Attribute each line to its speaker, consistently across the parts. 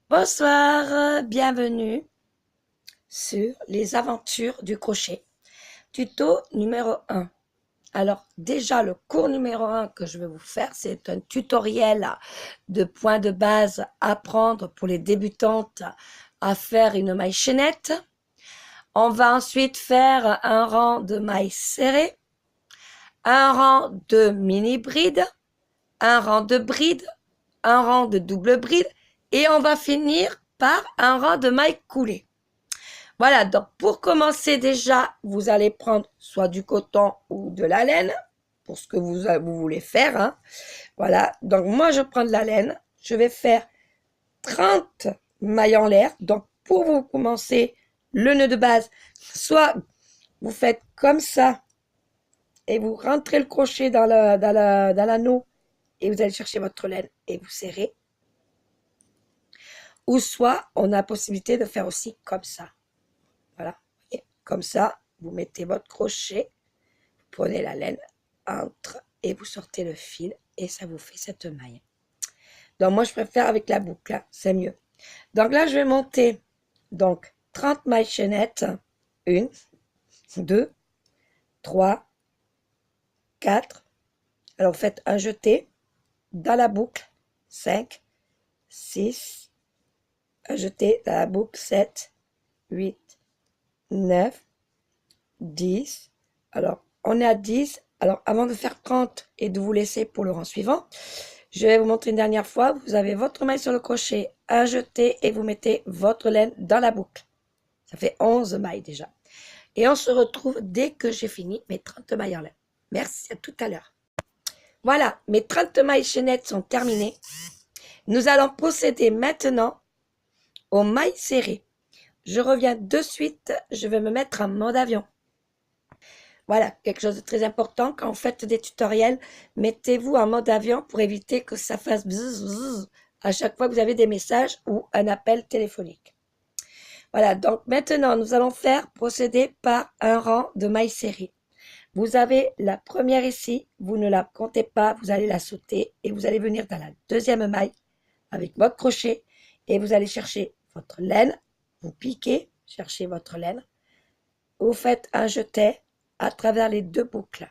Speaker 1: Bonsoir, bienvenue sur les aventures du crochet. Tuto numéro 1. Alors déjà, le cours numéro 1 que je vais vous faire, c'est un tutoriel de points de base à apprendre pour les débutantes à faire une maille chaînette. On va ensuite faire un rang de mailles serrées, un rang de mini bride, un rang de bride, un rang de double bride et on va finir par un rang de mailles coulées. Voilà, donc pour commencer déjà, vous allez prendre soit du coton ou de la laine, pour ce que vous voulez faire. Hein. Voilà, donc moi je prends de la laine, je vais faire 30 mailles en l'air. Donc pour vous commencer le nœud de base, soit vous faites comme ça et vous rentrez le crochet dans l'anneau et vous allez chercher votre laine et vous serrez. Ou soit on a la possibilité de faire aussi comme ça. Voilà, et comme ça, vous mettez votre crochet, vous prenez la laine, entre et vous sortez le fil et ça vous fait cette maille. Donc moi je préfère avec la boucle, hein, c'est mieux. Donc là je vais monter donc 30 mailles chaînettes, 1, 2, 3, 4. Alors vous faites un jeté dans la boucle, 5, 6, un jeté dans la boucle, 7, 8, 9, 10. Alors, on est à 10. Alors, avant de faire 30 et de vous laisser pour le rang suivant, je vais vous montrer une dernière fois. Vous avez votre maille sur le crochet, un jeté et vous mettez votre laine dans la boucle. Ça fait 11 mailles déjà. Et on se retrouve dès que j'ai fini mes 30 mailles en laine. Merci, à tout à l'heure. Voilà, mes 30 mailles chaînettes sont terminées. Nous allons procéder maintenant aux mailles serrées. Je reviens de suite, je vais me mettre en mode avion. Voilà, quelque chose de très important, quand vous faites des tutoriels, mettez-vous en mode avion pour éviter que ça fasse bzzz, bzzz à chaque fois que vous avez des messages ou un appel téléphonique. Voilà, donc maintenant, nous allons procéder par un rang de mailles serrées. Vous avez la première ici, vous ne la comptez pas, vous allez la sauter et vous allez venir dans la deuxième maille avec votre crochet et vous allez chercher votre laine, vous piquez, cherchez votre laine, vous faites un jeté à travers les deux boucles.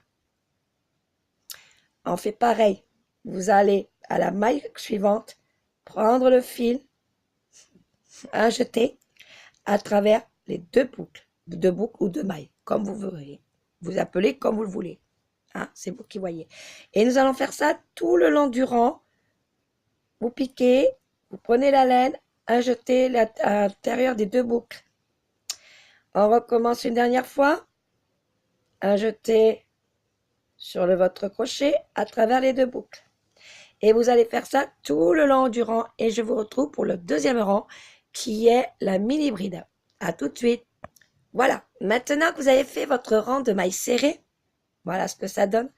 Speaker 1: On fait pareil. Vous allez à la maille suivante, prendre le fil, un jeté à travers les deux boucles ou deux mailles, comme vous voulez. Vous appelez comme vous le voulez. Hein, c'est vous qui voyez. Et nous allons faire ça tout le long du rang. Vous piquez, vous prenez la laine, un jeté à l'intérieur des deux boucles. On recommence une dernière fois. Un jeté sur votre crochet à travers les deux boucles. Et vous allez faire ça tout le long du rang et je vous retrouve pour le deuxième rang qui est la mini bride. À tout de suite. Voilà, maintenant que vous avez fait votre rang de mailles serrées, voilà ce que ça donne.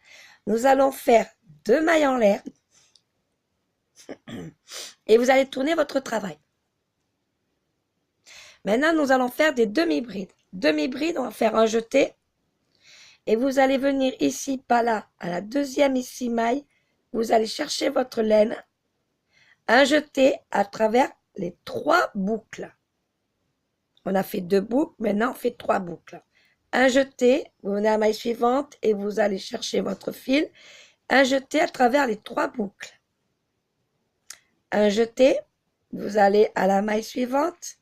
Speaker 1: Nous allons faire 2 mailles en l'air et vous allez tourner votre travail. Maintenant, nous allons faire des demi-brides. Demi-brides, on va faire un jeté et vous allez venir ici, pas là, à la deuxième ici maille. Vous allez chercher votre laine, un jeté à travers les 3 boucles. On a fait 2 boucles, maintenant on fait 3 boucles. Un jeté, vous venez à la maille suivante et vous allez chercher votre fil. Un jeté à travers les 3 boucles. Un jeté, vous allez à la maille suivante,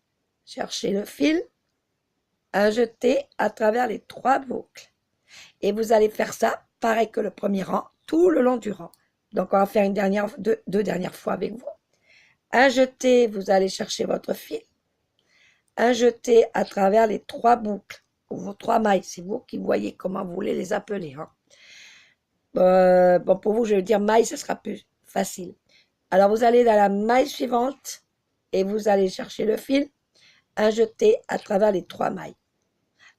Speaker 1: chercher le fil. Un jeté à travers les 3 boucles. Et vous allez faire ça, pareil que le premier rang, tout le long du rang. Donc on va faire deux dernières fois avec vous. Un jeté, vous allez chercher votre fil. Un jeté à travers les 3 boucles, ou vos 3 mailles, c'est vous qui voyez comment vous voulez les appeler. Hein. Bon, pour vous, je vais dire maille, ça sera plus facile. Alors, vous allez dans la maille suivante et vous allez chercher le fil. Un jeté à travers les 3 mailles.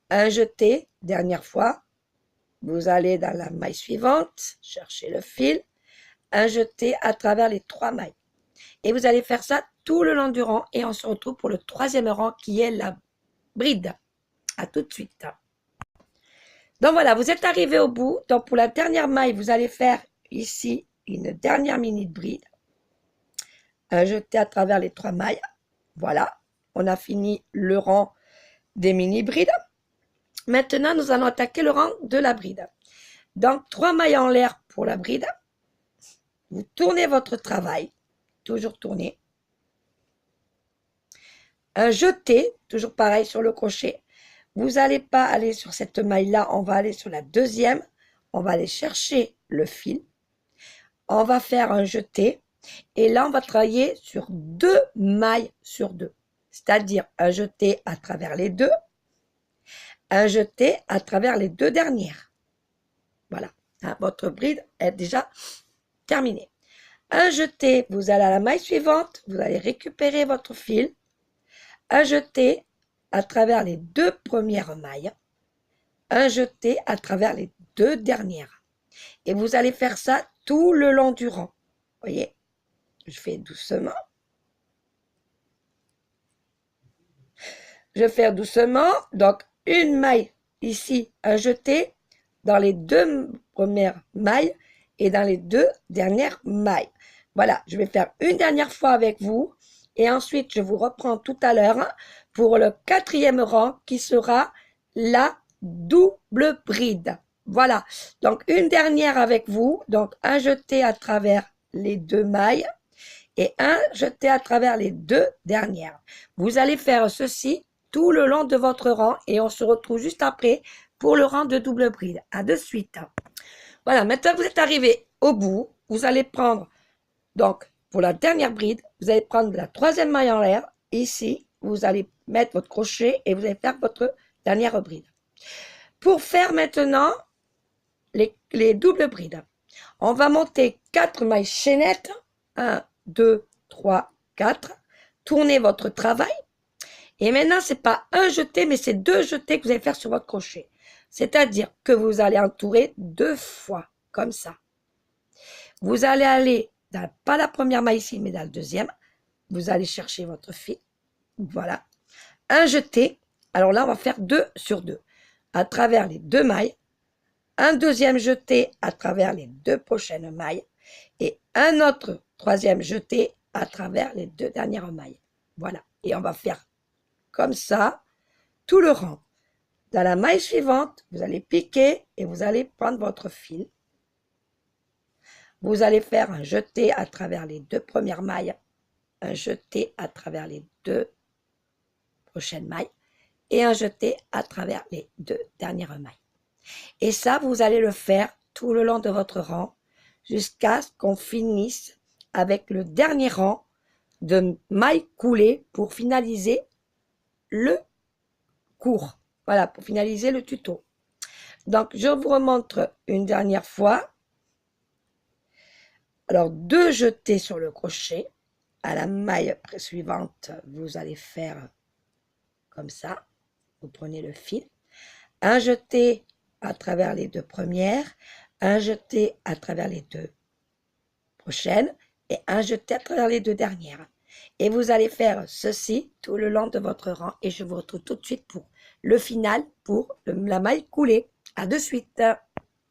Speaker 1: Un jeté, dernière fois, vous allez dans la maille suivante, chercher le fil. Un jeté à travers les 3 mailles. Et vous allez faire ça tout le long du rang et on se retrouve pour le troisième rang qui est la bride. À tout de suite. Donc voilà, vous êtes arrivé au bout. Donc pour la dernière maille, vous allez faire ici une dernière mini bride. Un jeté à travers les 3 mailles. Voilà, on a fini le rang des mini-brides. Maintenant, nous allons attaquer le rang de la bride. Donc, 3 mailles en l'air pour la bride. Vous tournez votre travail, toujours tourner. Un jeté, toujours pareil sur le crochet. Vous n'allez pas aller sur cette maille-là, on va aller sur la deuxième. On va aller chercher le fil. On va faire un jeté. Et là, on va travailler sur 2 mailles sur 2. C'est-à-dire un jeté à travers les deux, un jeté à travers les 2 dernières. Voilà, hein, votre bride est déjà terminée. Un jeté, vous allez à la maille suivante, vous allez récupérer votre fil. Un jeté à travers les 2 premières mailles. Un jeté à travers les 2 dernières. Et vous allez faire ça tout le long du rang. Vous voyez, je fais doucement. Je fais doucement, donc une maille ici, un jeté dans les 2 premières mailles et dans les 2 dernières mailles. Voilà, je vais faire une dernière fois avec vous et ensuite je vous reprends tout à l'heure pour le 4e rang qui sera la double bride. Voilà, donc une dernière avec vous, donc un jeté à travers les 2 mailles et un jeté à travers les 2 dernières. Vous allez faire ceci tout le long de votre rang et on se retrouve juste après pour le rang de double bride. À de suite. Voilà, maintenant que vous êtes arrivé au bout, vous allez prendre, donc pour la dernière bride, vous allez prendre la 3e maille en l'air. Ici, vous allez mettre votre crochet et vous allez faire votre dernière bride. Pour faire maintenant les doubles brides, on va monter 4 mailles chaînettes. 1, 2, 3, 4. Tournez votre travail. Et maintenant, ce n'est pas un jeté, mais c'est 2 jetés que vous allez faire sur votre crochet. C'est-à-dire que vous allez entourer 2 fois, comme ça. Vous allez aller, dans, pas la première maille ici, mais dans la deuxième. Vous allez chercher votre fil. Voilà. Un jeté. Alors là, on va faire 2 sur 2. À travers les 2 mailles. Un deuxième jeté à travers les 2 prochaines mailles. Et un autre 3e jeté à travers les 2 dernières mailles. Voilà. Et on va faire comme ça, tout le rang. Dans la maille suivante, vous allez piquer et vous allez prendre votre fil. Vous allez faire un jeté à travers les 2 premières mailles, un jeté à travers les 2 prochaines mailles et un jeté à travers les 2 dernières mailles. Et ça, vous allez le faire tout le long de votre rang jusqu'à ce qu'on finisse avec le dernier rang de mailles coulées pour finaliser le cours. Voilà, pour finaliser le tuto. Donc, je vous remontre une dernière fois. Alors, 2 jetés sur le crochet. À la maille suivante, vous allez faire comme ça. Vous prenez le fil. Un jeté à travers les 2 premières. Un jeté à travers les 2 prochaines. Et un jeté à travers les 2 dernières. Et vous allez faire ceci tout le long de votre rang. Et je vous retrouve tout de suite pour le final, pour la maille coulée. À de suite.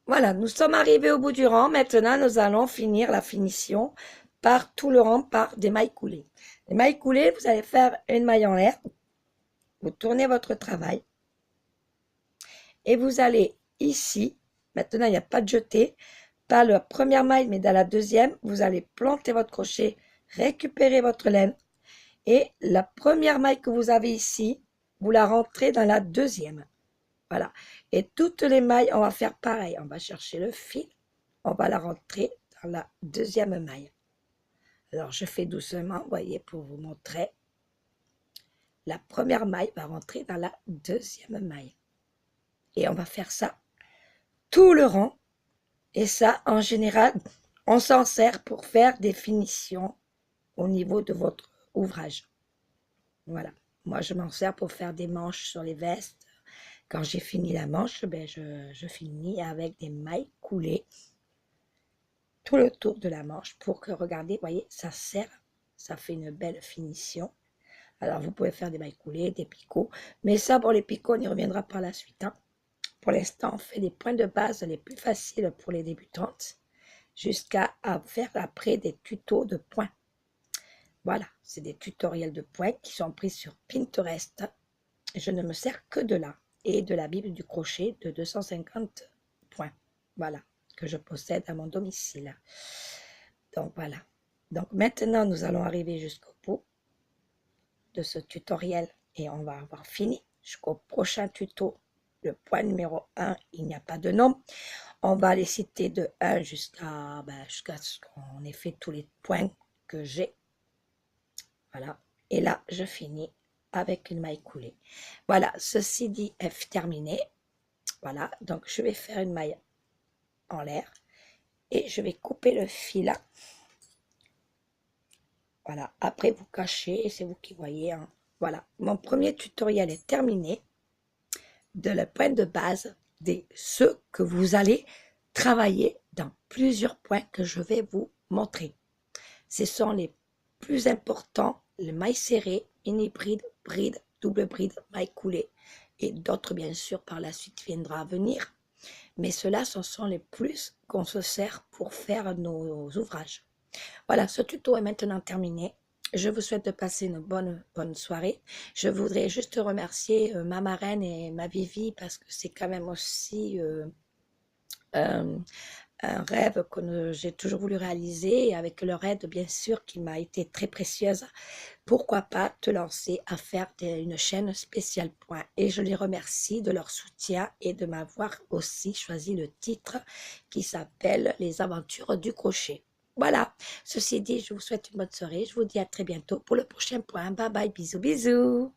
Speaker 1: Voilà, nous sommes arrivés au bout du rang. Maintenant, nous allons finir la finition par tout le rang par des mailles coulées. Les mailles coulées, vous allez faire une maille en l'air. Vous tournez votre travail. Et vous allez ici, maintenant il n'y a pas de jeté, pas la première maille, mais dans la deuxième, vous allez planter votre crochet, récupérer votre laine. Et la première maille que vous avez ici, vous la rentrez dans la deuxième. Voilà. Et toutes les mailles, on va faire pareil. On va chercher le fil. On va la rentrer dans la deuxième maille. Alors, je fais doucement, vous voyez, pour vous montrer. La première maille va rentrer dans la deuxième maille. Et on va faire ça tout le rang. Et ça, en général, on s'en sert pour faire des finitions au niveau de votre ouvrage. Voilà. Moi, je m'en sers pour faire des manches sur les vestes. Quand j'ai fini la manche, ben je finis avec des mailles coulées tout le tour de la manche pour que, regardez, vous voyez, ça serre, ça fait une belle finition. Alors, vous pouvez faire des mailles coulées, des picots, mais ça, pour les picots, on y reviendra par la suite. Hein. Pour l'instant, on fait les points de base les plus faciles pour les débutantes jusqu'à faire après des tutos de points. Voilà, c'est des tutoriels de points qui sont pris sur Pinterest. Je ne me sers que de là et de la Bible du crochet de 250 points. Voilà, que je possède à mon domicile. Donc voilà. Donc maintenant, nous allons arriver jusqu'au bout de ce tutoriel et on va avoir fini jusqu'au prochain tuto. Le point numéro 1, il n'y a pas de nom. On va les citer de 1 jusqu'à ce qu'on ait fait tous les points que j'ai. Voilà. Et là, je finis avec une maille coulée. Voilà, ceci dit est terminé. Voilà, donc je vais faire une maille en l'air et je vais couper le fil. Voilà, après vous cachez, c'est vous qui voyez. Hein. Voilà, mon premier tutoriel est terminé de la point de base de ce que vous allez travailler dans plusieurs points que je vais vous montrer. Ce sont les plus importants, le maille serré, mini bride, bride, double bride, maille coulée et d'autres bien sûr par la suite viendra à venir. Mais ceux-là, ce sont les plus qu'on se sert pour faire nos ouvrages. Voilà, ce tuto est maintenant terminé. Je vous souhaite de passer une bonne soirée. Je voudrais juste remercier ma marraine et ma Vivi parce que c'est quand même aussi un rêve que j'ai toujours voulu réaliser et avec leur aide, bien sûr, qui m'a été très précieuse. Pourquoi pas te lancer à faire une chaîne spéciale point. Et je les remercie de leur soutien et de m'avoir aussi choisi le titre qui s'appelle Les aventures du crochet. Voilà, ceci dit, je vous souhaite une bonne soirée. Je vous dis à très bientôt pour le prochain point. Bye bye, bisous, bisous.